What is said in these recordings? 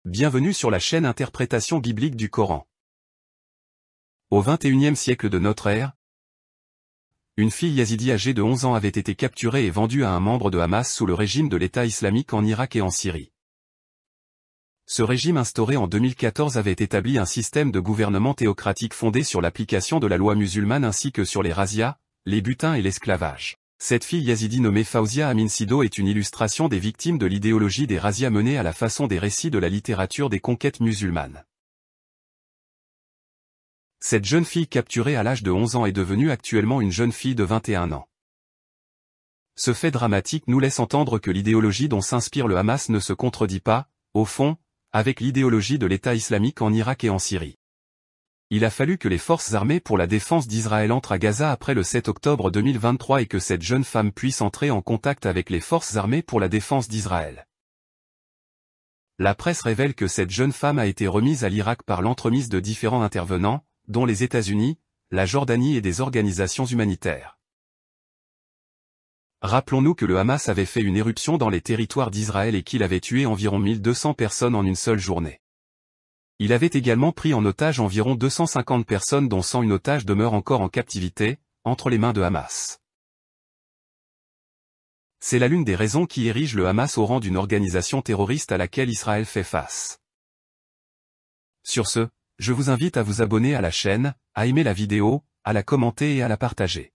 Bienvenue sur la chaîne Interprétation biblique du Coran. Au XXIe siècle de notre ère, une fille yazidi âgée de 11 ans avait été capturée et vendue à un membre de Hamas sous le régime de l'État islamique en Irak et en Syrie. Ce régime instauré en 2014 avait établi un système de gouvernement théocratique fondé sur l'application de la loi musulmane ainsi que sur les razzias, les butins et l'esclavage. Cette fille yazidi nommée Fawzia Amin Sido est une illustration des victimes de l'idéologie des razzias menées à la façon des récits de la littérature des conquêtes musulmanes. Cette jeune fille capturée à l'âge de 11 ans est devenue actuellement une jeune fille de 21 ans. Ce fait dramatique nous laisse entendre que l'idéologie dont s'inspire le Hamas ne se contredit pas, au fond, avec l'idéologie de l'État islamique en Irak et en Syrie. Il a fallu que les forces armées pour la défense d'Israël entrent à Gaza après le 7 octobre 2023 et que cette jeune femme puisse entrer en contact avec les forces armées pour la défense d'Israël. La presse révèle que cette jeune femme a été remise à l'Irak par l'entremise de différents intervenants, dont les États-Unis, la Jordanie et des organisations humanitaires. Rappelons-nous que le Hamas avait fait une éruption dans les territoires d'Israël et qu'il avait tué environ 1200 personnes en une seule journée. Il avait également pris en otage environ 250 personnes dont 101 otages demeurent encore en captivité, entre les mains de Hamas. C'est là l'une des raisons qui érige le Hamas au rang d'une organisation terroriste à laquelle Israël fait face. Sur ce, je vous invite à vous abonner à la chaîne, à aimer la vidéo, à la commenter et à la partager.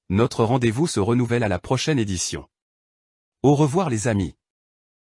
Notre rendez-vous se renouvelle à la prochaine édition. Au revoir les amis.